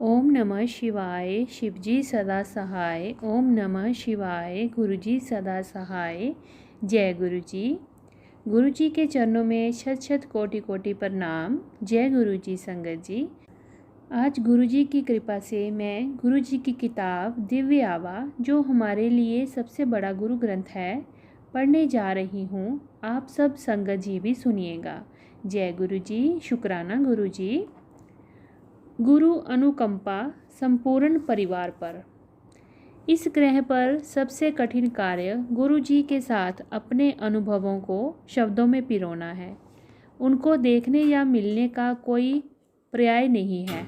ओम नमः शिवाय। शिवजी सदा सहाय। ओम नमः शिवाय। गुरुजी सदा सहाय। जय गुरुजी। गुरुजी के चरणों में शत शत कोटि कोटि प्रणाम। जय गुरुजी संगत जी। आज गुरुजी की कृपा से मैं गुरुजी की किताब दिव्य आवा, जो हमारे लिए सबसे बड़ा गुरु ग्रंथ है, पढ़ने जा रही हूँ। आप सब संगत जी भी सुनिएगा। जय गुरुजी। शुक्राना गुरुजी। गुरु अनुकंपा संपूर्ण परिवार पर। इस ग्रह पर सबसे कठिन कार्य गुरु जी के साथ अपने अनुभवों को शब्दों में पिरोना है। उनको देखने या मिलने का कोई पर्याय नहीं है।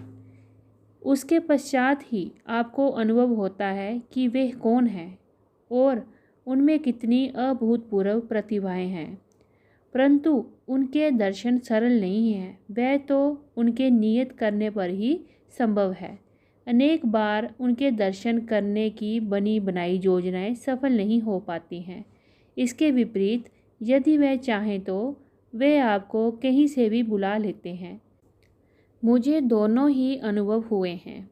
उसके पश्चात ही आपको अनुभव होता है कि वे कौन हैं और उनमें कितनी अभूतपूर्व प्रतिभाएं हैं। परंतु उनके दर्शन सरल नहीं हैं। वह तो उनके नियत करने पर ही संभव है। अनेक बार उनके दर्शन करने की बनी बनाई योजनाएं सफल नहीं हो पाती हैं। इसके विपरीत यदि वह चाहें तो वे आपको कहीं से भी बुला लेते हैं। मुझे दोनों ही अनुभव हुए हैं।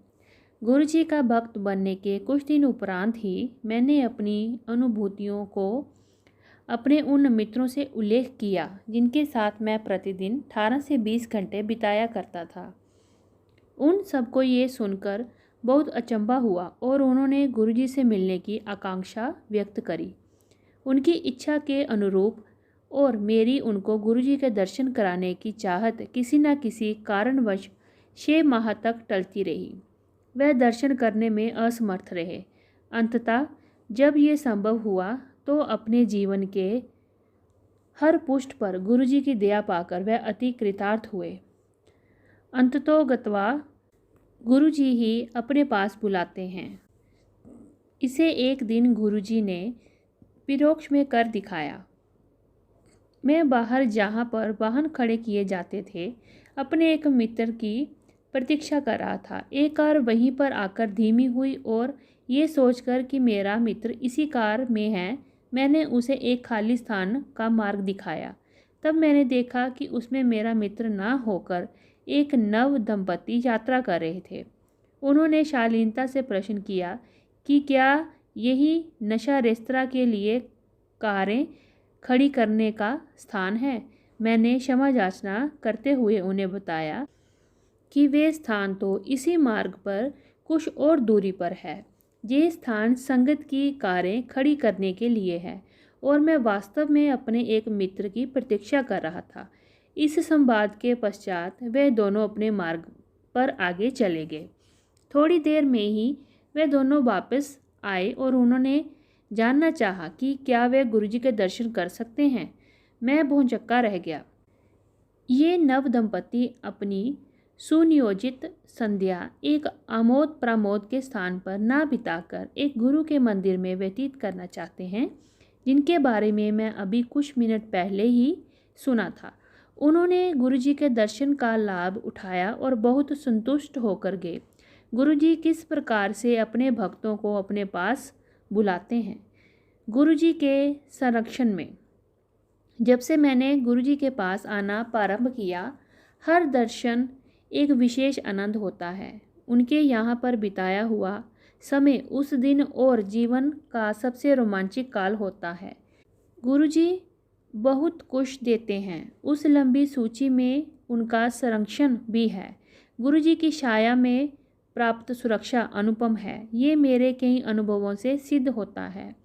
गुरुजी का भक्त बनने के कुछ दिन उपरांत ही मैंने अपनी अनुभूतियों को अपने उन मित्रों से उल्लेख किया जिनके साथ मैं प्रतिदिन 18 से 20 घंटे बिताया करता था। उन सबको ये सुनकर बहुत अचंभा हुआ और उन्होंने गुरुजी से मिलने की आकांक्षा व्यक्त करी। उनकी इच्छा के अनुरूप और मेरी उनको गुरुजी के दर्शन कराने की चाहत किसी न किसी कारणवश 6 माह तक टलती रही। वह दर्शन करने में असमर्थ रहे। अंततः जब ये संभव हुआ तो अपने जीवन के हर पुष्ट पर गुरुजी की दया पाकर वह अति कृतार्थ हुए। अंततोगत्वा गुरुजी ही अपने पास बुलाते हैं। इसे एक दिन गुरुजी ने परोक्ष में कर दिखाया। मैं बाहर जहाँ पर वाहन खड़े किए जाते थे, अपने एक मित्र की प्रतीक्षा कर रहा था। एक कार वहीं पर आकर धीमी हुई और ये सोचकर कि मेरा मित्र इसी कार में है, मैंने उसे एक खाली स्थान का मार्ग दिखाया। तब मैंने देखा कि उसमें मेरा मित्र ना होकर एक नव दंपति यात्रा कर रहे थे। उन्होंने शालीनता से प्रश्न किया कि क्या यही नशा रेस्तरां के लिए कारें खड़ी करने का स्थान है। मैंने क्षमा याचना करते हुए उन्हें बताया कि वे स्थान तो इसी मार्ग पर कुछ और दूरी पर है। ये स्थान संगत की कारें खड़ी करने के लिए है और मैं वास्तव में अपने एक मित्र की प्रतीक्षा कर रहा था। इस संवाद के पश्चात वे दोनों अपने मार्ग पर आगे चले गए। थोड़ी देर में ही वे दोनों वापस आए और उन्होंने जानना चाहा कि क्या वे गुरुजी के दर्शन कर सकते हैं। मैं भौंचक्का रह गया। ये नव दंपति अपनी सुनियोजित संध्या एक आमोद प्रमोद के स्थान पर ना बिताकर एक गुरु के मंदिर में व्यतीत करना चाहते हैं, जिनके बारे में मैं अभी कुछ मिनट पहले ही सुना था। उन्होंने गुरुजी के दर्शन का लाभ उठाया और बहुत संतुष्ट होकर गए। गुरुजी किस प्रकार से अपने भक्तों को अपने पास बुलाते हैं। गुरुजी के संरक्षण में जब से मैंने गुरुजी के पास आना प्रारंभ किया, हर दर्शन एक विशेष आनंद होता है। उनके यहाँ पर बिताया हुआ समय उस दिन और जीवन का सबसे रोमांचक काल होता है। गुरुजी बहुत कुछ देते हैं। उस लंबी सूची में उनका संरक्षण भी है। गुरुजी की छाया में प्राप्त सुरक्षा अनुपम है। ये मेरे कई अनुभवों से सिद्ध होता है।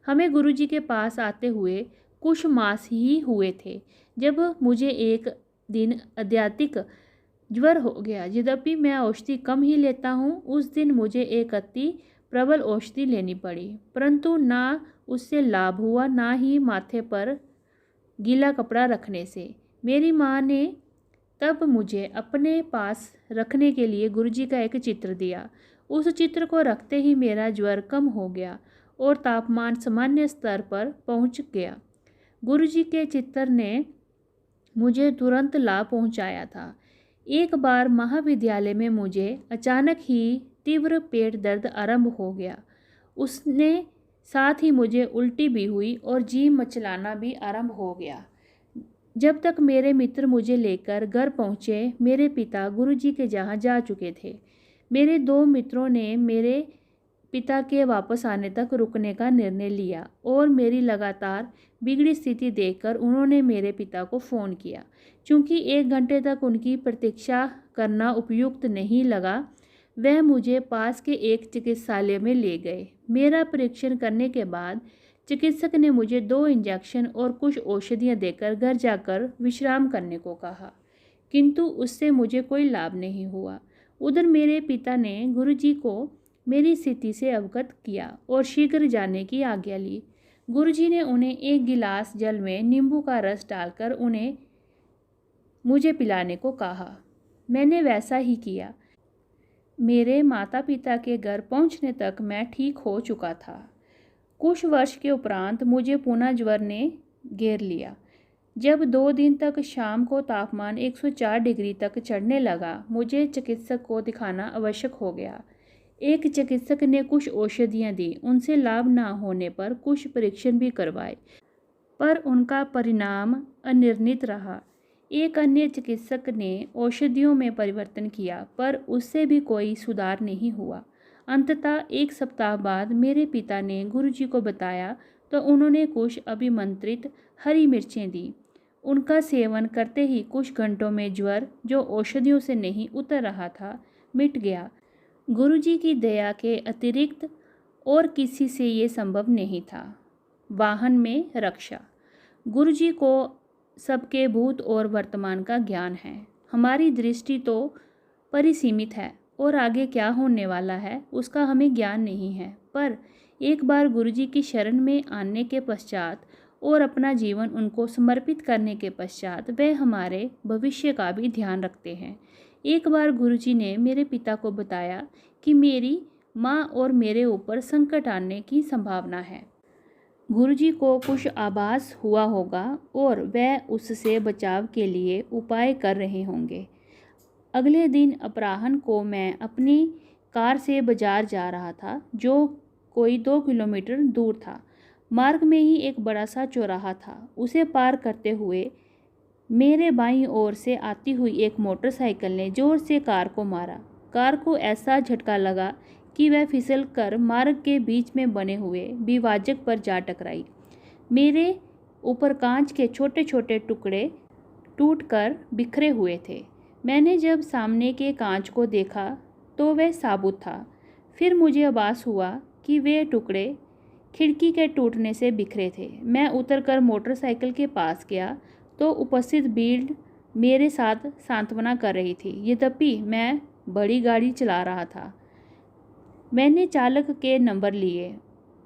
हमें गुरुजी के पास आते हुए कुछ मास ही हुए थे जब मुझे एक दिन अत्यधिक ज्वर हो गया। यद्यपि मैं औषधि कम ही लेता हूँ, उस दिन मुझे एक अति प्रबल औषधि लेनी पड़ी, परंतु ना उससे लाभ हुआ ना ही माथे पर गीला कपड़ा रखने से। मेरी माँ ने तब मुझे अपने पास रखने के लिए गुरुजी का एक चित्र दिया। उस चित्र को रखते ही मेरा ज्वर कम हो गया और तापमान सामान्य स्तर पर पहुँच गया। गुरुजी के चित्र ने मुझे तुरंत लाभ पहुँचाया था। एक बार महाविद्यालय में मुझे अचानक ही तीव्र पेट दर्द आरंभ हो गया। उसने साथ ही मुझे उल्टी भी हुई और जी मचलाना भी आरंभ हो गया। जब तक मेरे मित्र मुझे लेकर घर पहुँचे, मेरे पिता गुरुजी के जहाँ जा चुके थे। मेरे 2 मित्रों ने मेरे पिता के वापस आने तक रुकने का निर्णय लिया और मेरी लगातार बिगड़ी स्थिति देखकर उन्होंने मेरे पिता को फ़ोन किया। चूँकि 1 घंटे तक उनकी प्रतीक्षा करना उपयुक्त नहीं लगा, वह मुझे पास के एक चिकित्सालय में ले गए। मेरा परीक्षण करने के बाद चिकित्सक ने मुझे 2 इंजेक्शन और कुछ औषधियाँ देकर घर जाकर विश्राम करने को कहा, किंतु उससे मुझे कोई लाभ नहीं हुआ। उधर मेरे पिता ने गुरुजी को मेरी स्थिति से अवगत किया और शीघ्र जाने की आज्ञा ली। गुरुजी ने उन्हें 1 गिलास जल में नींबू का रस डालकर उन्हें मुझे पिलाने को कहा। मैंने वैसा ही किया। मेरे माता पिता के घर पहुंचने तक मैं ठीक हो चुका था। कुछ वर्ष के उपरांत मुझे पुनः ज्वर ने घेर लिया। जब 2 दिन तक शाम को तापमान 104 डिग्री तक चढ़ने लगा, मुझे चिकित्सक को दिखाना आवश्यक हो गया। एक चिकित्सक ने कुछ औषधियाँ दी। उनसे लाभ न होने पर कुछ परीक्षण भी करवाए, पर उनका परिणाम अनिर्णित रहा। एक अन्य चिकित्सक ने औषधियों में परिवर्तन किया, पर उससे भी कोई सुधार नहीं हुआ। अंततः 1 सप्ताह बाद मेरे पिता ने गुरुजी को बताया तो उन्होंने कुछ अभिमंत्रित हरी मिर्चें दी। उनका सेवन करते ही कुछ घंटों में ज्वर, जो औषधियों से नहीं उतर रहा था, मिट गया। गुरुजी की दया के अतिरिक्त और किसी से ये संभव नहीं था। वाहन में रक्षा। गुरुजी को सबके भूत और वर्तमान का ज्ञान है। हमारी दृष्टि तो परिसीमित है और आगे क्या होने वाला है उसका हमें ज्ञान नहीं है, पर एक बार गुरुजी की शरण में आने के पश्चात और अपना जीवन उनको समर्पित करने के पश्चात वे हमारे भविष्य का भी ध्यान रखते हैं। एक बार गुरुजी ने मेरे पिता को बताया कि मेरी माँ और मेरे ऊपर संकट आने की संभावना है। गुरुजी को कुछ आभास हुआ होगा और वह उससे बचाव के लिए उपाय कर रहे होंगे। अगले दिन अपराह्न को मैं अपनी कार से बाजार जा रहा था, जो कोई 2 किलोमीटर दूर था। मार्ग में ही एक बड़ा सा चौराहा था। उसे पार करते हुए मेरे बाईं ओर से आती हुई एक मोटरसाइकिल ने जोर से कार को मारा। कार को ऐसा झटका लगा कि वह फिसल कर मार्ग के बीच में बने हुए विभाजक पर जा टकराई। मेरे ऊपर कांच के छोटे छोटे टुकड़े टूटकर बिखरे हुए थे। मैंने जब सामने के कांच को देखा तो वह साबुत था। फिर मुझे आभास हुआ कि वे टुकड़े खिड़की के टूटने से बिखरे थे। मैं उतरकर मोटरसाइकिल के पास गया तो उपस्थित भीड़ मेरे साथ सांत्वना कर रही थी। यद्यपि मैं बड़ी गाड़ी चला रहा था। मैंने चालक के नंबर लिए।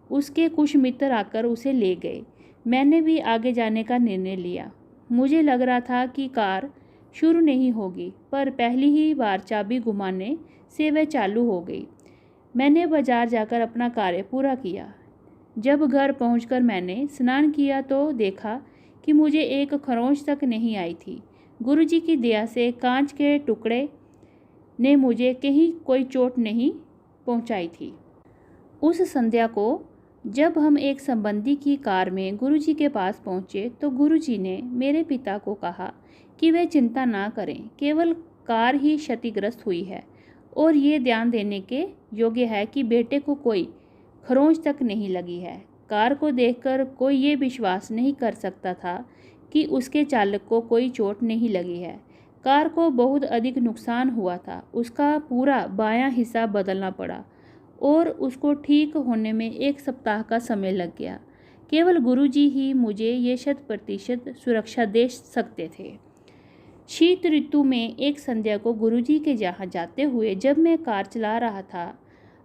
उसके कुछ मित्र आकर उसे ले गए। मैंने भी आगे जाने का निर्णय लिया। मुझे लग रहा था कि कार शुरू नहीं होगी, पर पहली ही बार चाबी घुमाने से वह चालू हो गई। मैंने बाजार जाकर अपना कार्य पूरा किया। जब घर पहुंचकर मैंने स्नान किया तो देखा कि मुझे एक खरोंच तक नहीं आई थी। गुरुजी की दया से कांच के टुकड़े ने मुझे कहीं कोई चोट नहीं पहुंचाई थी। उस संध्या को जब हम एक संबंधी की कार में गुरुजी के पास पहुंचे तो गुरुजी ने मेरे पिता को कहा कि वे चिंता ना करें, केवल कार ही क्षतिग्रस्त हुई है और ये ध्यान देने के योग्य है कि बेटे को कोई खरोंच तक नहीं लगी है। कार को देखकर कोई ये विश्वास नहीं कर सकता था कि उसके चालक को कोई चोट नहीं लगी है। कार को बहुत अधिक नुकसान हुआ था। उसका पूरा बायां हिस्सा बदलना पड़ा और उसको ठीक होने में 1 सप्ताह का समय लग गया। केवल गुरुजी ही मुझे ये 100% सुरक्षा दे सकते थे। शीत ऋतु में एक संध्या को गुरुजी के यहाँ जाते हुए जब मैं कार चला रहा था,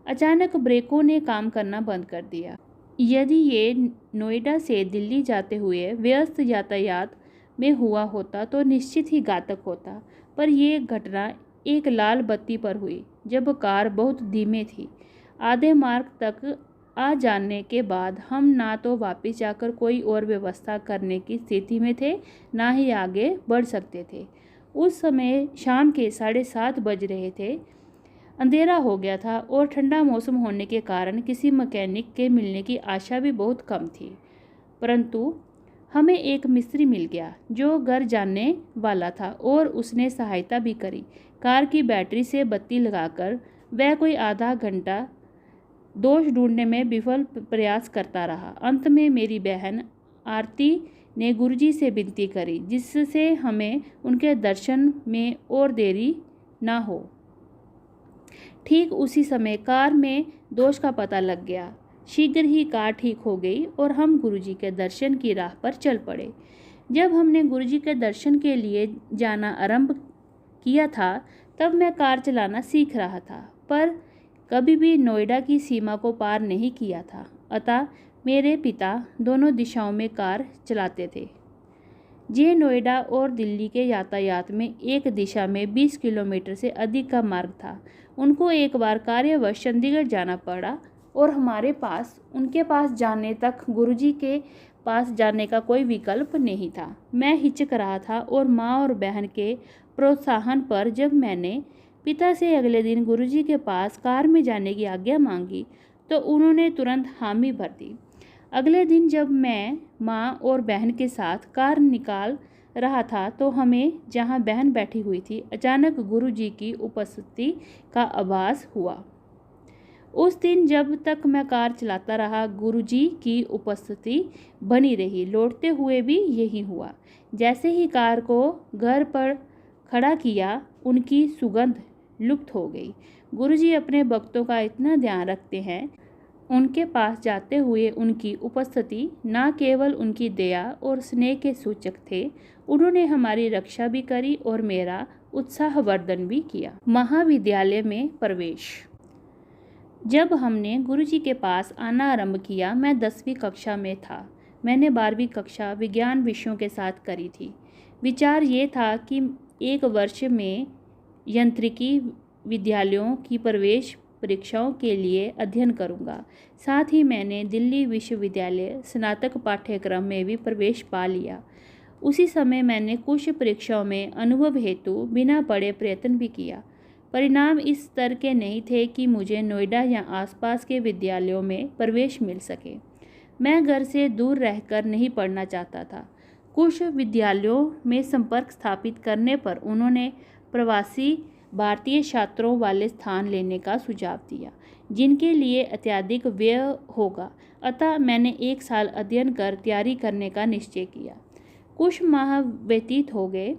अचानक ब्रेकों ने काम करना बंद कर दिया। यदि ये नोएडा से दिल्ली जाते हुए व्यस्त यातायात में हुआ होता तो निश्चित ही घातक होता, पर यह घटना एक लाल बत्ती पर हुई जब कार बहुत धीमे थी। आधे मार्ग तक आ जाने के बाद हम ना तो वापस जाकर कोई और व्यवस्था करने की स्थिति में थे, ना ही आगे बढ़ सकते थे। उस समय शाम के 7:30 बज रहे थे। अंधेरा हो गया था और ठंडा मौसम होने के कारण किसी मैकेनिक के मिलने की आशा भी बहुत कम थी। परंतु हमें एक मिस्त्री मिल गया जो घर जाने वाला था और उसने सहायता भी करी। कार की बैटरी से बत्ती लगाकर वह कोई आधा घंटा दोष ढूंढने में विफल प्रयास करता रहा। अंत में मेरी बहन आरती ने गुरुजी से विनती करी जिससे हमें उनके दर्शन में और देरी ना हो। ठीक उसी समय कार में दोष का पता लग गया। शीघ्र ही कार ठीक हो गई और हम गुरुजी के दर्शन की राह पर चल पड़े। जब हमने गुरुजी के दर्शन के लिए जाना आरंभ किया था तब मैं कार चलाना सीख रहा था, पर कभी भी नोएडा की सीमा को पार नहीं किया था। अतः मेरे पिता दोनों दिशाओं में कार चलाते थे। ये नोएडा और दिल्ली के यातायात में एक दिशा में 20 किलोमीटर से अधिक का मार्ग था। उनको एक बार कार्यवश चंडीगढ़ जाना पड़ा और हमारे पास उनके पास जाने तक गुरुजी के पास जाने का कोई विकल्प नहीं था। मैं हिचक रहा था और माँ और बहन के प्रोत्साहन पर जब मैंने पिता से अगले दिन गुरुजी के पास कार में जाने की आज्ञा मांगी तो उन्होंने तुरंत हामी भर दी। अगले दिन जब मैं माँ और बहन के साथ कार निकाल रहा था तो हमें जहाँ बहन बैठी हुई थी अचानक गुरुजी की उपस्थिति का आभास हुआ। उस दिन जब तक मैं कार चलाता रहा गुरुजी की उपस्थिति बनी रही। लौटते हुए भी यही हुआ। जैसे ही कार को घर पर खड़ा किया उनकी सुगंध लुप्त हो गई। गुरुजी अपने भक्तों का इतना ध्यान रखते हैं। उनके पास जाते हुए उनकी उपस्थिति न केवल उनकी दया और स्नेह के सूचक थे, उन्होंने हमारी रक्षा भी करी और मेरा उत्साहवर्धन भी किया। महाविद्यालय में प्रवेश। जब हमने गुरुजी के पास आना आरंभ किया मैं 10वीं कक्षा में था। मैंने 12वीं कक्षा विज्ञान विषयों के साथ करी थी। विचार ये था कि एक वर्ष में यांत्रिकी विद्यालयों की प्रवेश परीक्षाओं के लिए अध्ययन करूंगा। साथ ही मैंने दिल्ली विश्वविद्यालय स्नातक पाठ्यक्रम में भी प्रवेश पा लिया। उसी समय मैंने कुछ परीक्षाओं में अनुभव हेतु बिना बड़े प्रयत्न भी किया। परिणाम इस स्तर के नहीं थे कि मुझे नोएडा या आसपास के विद्यालयों में प्रवेश मिल सके। मैं घर से दूर रहकर नहीं पढ़ना चाहता था। कुछ विद्यालयों में संपर्क स्थापित करने पर उन्होंने प्रवासी भारतीय छात्रों वाले स्थान लेने का सुझाव दिया जिनके लिए अत्यधिक व्यय होगा। अतः मैंने 1 साल अध्ययन कर तैयारी करने का निश्चय किया। कुछ माह व्यतीत हो गए।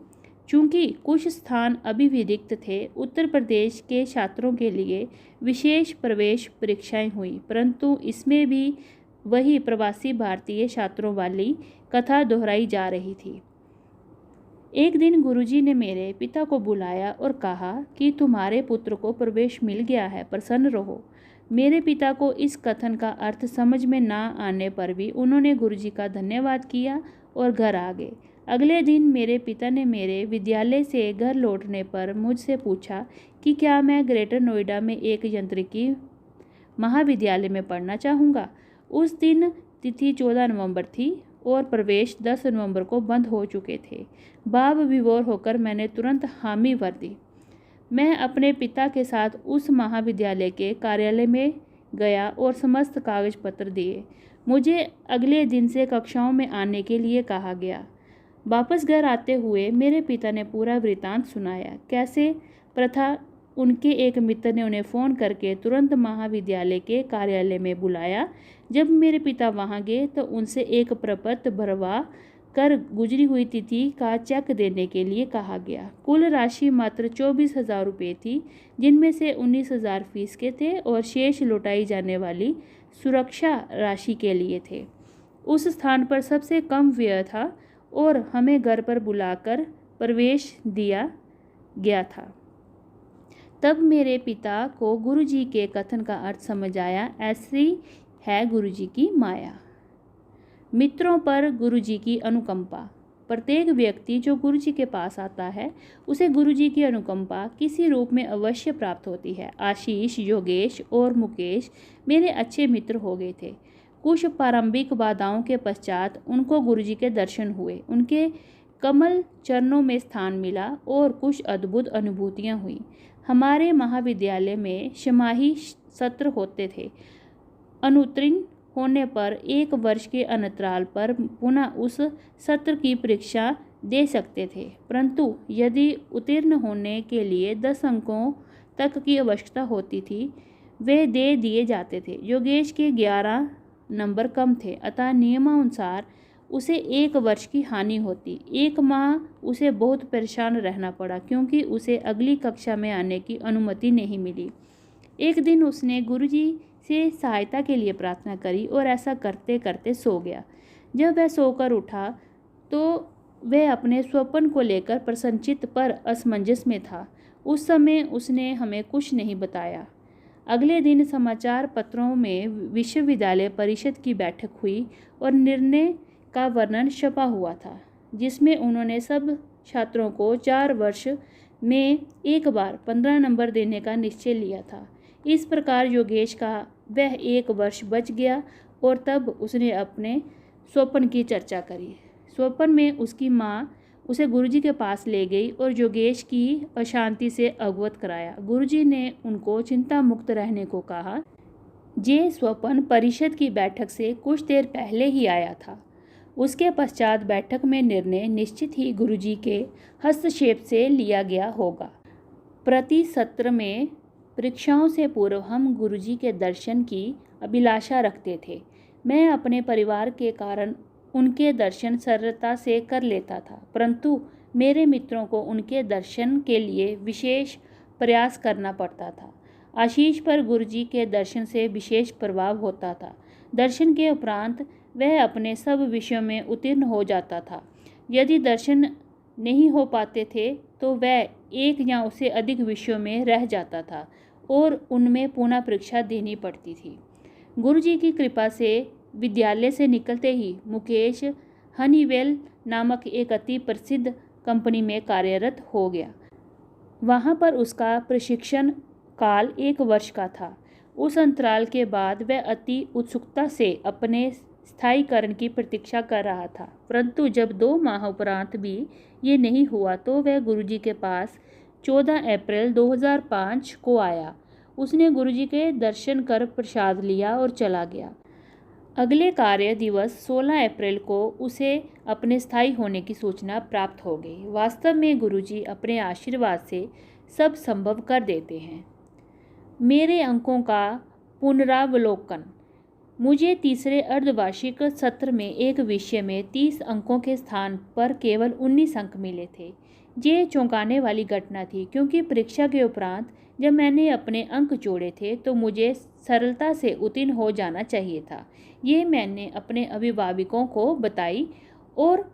चूँकि कुछ स्थान अभी भी रिक्त थे, उत्तर प्रदेश के छात्रों के लिए विशेष प्रवेश परीक्षाएं हुई, परंतु इसमें भी वही प्रवासी भारतीय छात्रों वाली कथा दोहराई जा रही थी। एक दिन गुरुजी ने मेरे पिता को बुलाया और कहा कि तुम्हारे पुत्र को प्रवेश मिल गया है, प्रसन्न रहो। मेरे पिता को इस कथन का अर्थ समझ में ना आने पर भी उन्होंने गुरुजी का धन्यवाद किया और घर आ गए। अगले दिन मेरे पिता ने मेरे विद्यालय से घर लौटने पर मुझसे पूछा कि क्या मैं ग्रेटर नोएडा में एक यांत्रिकी महाविद्यालय में पढ़ना चाहूँगा। उस दिन तिथि 14 नवंबर थी और प्रवेश 10 नवंबर को बंद हो चुके थे। भाव विभोर होकर मैंने तुरंत हामी भर दी। मैं अपने पिता के साथ उस महाविद्यालय के कार्यालय में गया और समस्त कागज पत्र दिए। मुझे अगले दिन से कक्षाओं में आने के लिए कहा गया। वापस घर आते हुए मेरे पिता ने पूरा वृतांत सुनाया। कैसे प्रथा उनके एक मित्र ने उन्हें फ़ोन करके तुरंत महाविद्यालय के कार्यालय में बुलाया। जब मेरे पिता वहां गए तो उनसे एक प्रपत्र भरवा कर गुजरी हुई तिथि का चेक देने के लिए कहा गया। कुल राशि मात्र 24,000 रुपये थी, जिनमें से 19,000 फीस के थे और शेष लौटाई जाने वाली सुरक्षा राशि के लिए थे। उस स्थान पर सबसे कम व्यय था और हमें घर पर बुलाकर प्रवेश दिया गया था। तब मेरे पिता को गुरुजी के कथन का अर्थ समझ आया। ऐसी है गुरुजी की माया। मित्रों पर गुरुजी की अनुकंपा। प्रत्येक व्यक्ति जो गुरुजी के पास आता है उसे गुरुजी की अनुकंपा किसी रूप में अवश्य प्राप्त होती है। आशीष, योगेश और मुकेश मेरे अच्छे मित्र हो गए थे। कुछ प्रारंभिक बाधाओं के पश्चात उनको गुरुजी के दर्शन हुए, उनके कमल चरणों में स्थान मिला और कुछ अद्भुत अनुभूतियाँ हुई। हमारे महाविद्यालय में छमाही सत्र होते थे। अनुत्तीर्ण होने पर 1 वर्ष के अंतराल पर पुनः उस सत्र की परीक्षा दे सकते थे, परंतु यदि उत्तीर्ण होने के लिए 10 अंकों तक की आवश्यकता होती थी वे दे दिए जाते थे। योगेश के 11 नंबर कम थे, अतः नियमानुसार उसे 1 वर्ष की हानि होती। 1 माह उसे बहुत परेशान रहना पड़ा क्योंकि उसे अगली कक्षा में आने की अनुमति नहीं मिली। एक दिन उसने गुरुजी से सहायता के लिए प्रार्थना करी और ऐसा करते करते सो गया। जब वह सोकर उठा तो वह अपने स्वप्न को लेकर प्रसन्नचित्त पर असमंजस में था। उस समय उसने हमें कुछ नहीं बताया। अगले दिन समाचार पत्रों में विश्वविद्यालय परिषद की बैठक हुई और निर्णय का वर्णन छपा हुआ था, जिसमें उन्होंने सब छात्रों को 4 वर्ष में एक बार 15 नंबर देने का निश्चय लिया था। इस प्रकार योगेश का वह 1 वर्ष बच गया और तब उसने अपने स्वप्न की चर्चा करी। स्वप्न में उसकी माँ उसे गुरुजी के पास ले गई और योगेश की अशांति से अवगत कराया। गुरुजी ने उनको चिंता मुक्त रहने को कहा। ये स्वप्न परिषद की बैठक से कुछ देर पहले ही आया था। उसके पश्चात बैठक में निर्णय निश्चित ही गुरुजी के हस्तक्षेप से लिया गया होगा। प्रति सत्र में परीक्षाओं से पूर्व हम गुरुजी के दर्शन की अभिलाषा रखते थे। मैं अपने परिवार के कारण उनके दर्शन सरलता से कर लेता था, परंतु मेरे मित्रों को उनके दर्शन के लिए विशेष प्रयास करना पड़ता था। आशीष पर गुरुजी के दर्शन से विशेष प्रभाव होता था। दर्शन के उपरांत वह अपने सब विषयों में उत्तीर्ण हो जाता था। यदि दर्शन नहीं हो पाते थे तो वह 1 या उससे अधिक विषयों में रह जाता था और उनमें पुनः परीक्षा देनी पड़ती थी। गुरुजी की कृपा से विद्यालय से निकलते ही मुकेश हनीवेल नामक एक अति प्रसिद्ध कंपनी में कार्यरत हो गया। वहाँ पर उसका प्रशिक्षण काल 1 वर्ष का था। उस अंतराल के बाद वह अति उत्सुकता से अपने स्थायीकरण की प्रतीक्षा कर रहा था, परंतु जब 2 माह उपरांत भी ये नहीं हुआ तो वह गुरुजी के पास 14 अप्रैल 2005 को आया। उसने गुरुजी के दर्शन कर प्रसाद लिया और चला गया। अगले कार्य दिवस 16 अप्रैल को उसे अपने स्थायी होने की सूचना प्राप्त हो गई। वास्तव में गुरुजी अपने आशीर्वाद से सब संभव कर देते हैं। मेरे अंकों का पुनरावलोकन। मुझे तीसरे अर्धवार्षिक सत्र में एक विषय में 30 अंकों के स्थान पर केवल 19 अंक मिले थे। ये चौंकाने वाली घटना थी क्योंकि परीक्षा के उपरांत जब मैंने अपने अंक जोड़े थे तो मुझे सरलता से उत्तीर्ण हो जाना चाहिए था। ये मैंने अपने अभिभावकों को बताई और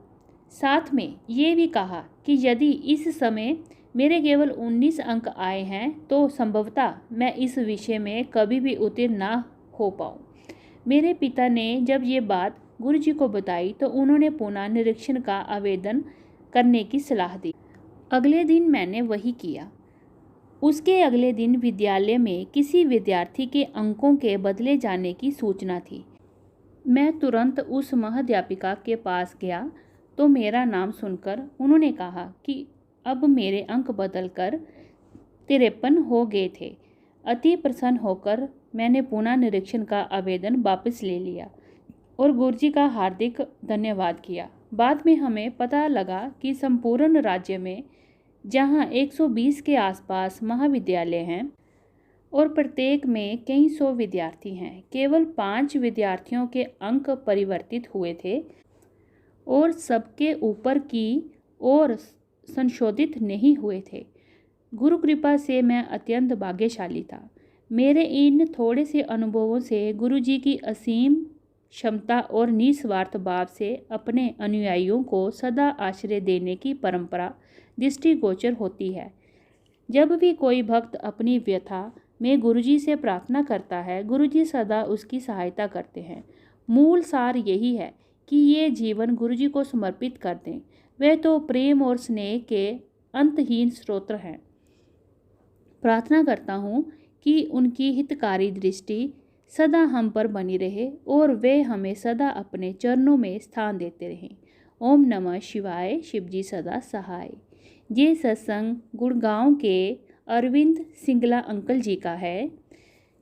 साथ में ये भी कहा कि यदि इस समय मेरे केवल 19 अंक आए हैं तो संभवतः मैं इस विषय में कभी भी उत्तीर्ण ना हो पाऊँ। मेरे पिता ने जब ये बात गुरुजी को बताई तो उन्होंने पुनः निरीक्षण का आवेदन करने की सलाह दी। अगले दिन मैंने वही किया। उसके अगले दिन विद्यालय में किसी विद्यार्थी के अंकों के बदले जाने की सूचना थी। मैं तुरंत उस महाध्यापिका के पास गया तो मेरा नाम सुनकर उन्होंने कहा कि अब मेरे अंक बदलकर 53 हो गए थे। अति प्रसन्न होकर मैंने पुनः निरीक्षण का आवेदन वापस ले लिया और गुरुजी का हार्दिक धन्यवाद किया। बाद में हमें पता लगा कि संपूर्ण राज्य में जहां 120 के आसपास महाविद्यालय हैं और प्रत्येक में कई सौ विद्यार्थी हैं, केवल 5 विद्यार्थियों के अंक परिवर्तित हुए थे और सबके ऊपर की ओर संशोधित नहीं हुए थे। गुरु कृपा से मैं अत्यंत भाग्यशाली था। मेरे इन थोड़े से अनुभवों से गुरुजी की असीम क्षमता और निस्वार्थ भाव से अपने अनुयायियों को सदा आश्रय देने की परंपरा दृष्टिगोचर होती है। जब भी कोई भक्त अपनी व्यथा में गुरुजी से प्रार्थना करता है, गुरुजी सदा उसकी सहायता करते हैं। मूल सार यही है कि ये जीवन गुरुजी को समर्पित कर दें। वे तो प्रेम और स्नेह के अंतहीन स्रोत हैं। प्रार्थना करता हूँ कि उनकी हितकारी दृष्टि सदा हम पर बनी रहे और वे हमें सदा अपने चरणों में स्थान देते रहें। ओम नमः शिवाय। शिवजी सदा सहाय। ये सत्संग गुड़गांव के अरविंद सिंगला अंकल जी का है।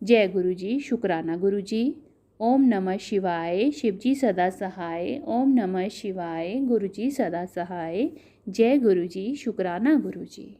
जय गुरु जी। शुक्राना गुरु जी। ओम नमः शिवाय। शिवजी सदा सहाय। ओम नमः शिवाय। गुरु जी सदा सहाय। जय गुरु जी। शुक्राना गुरु जी।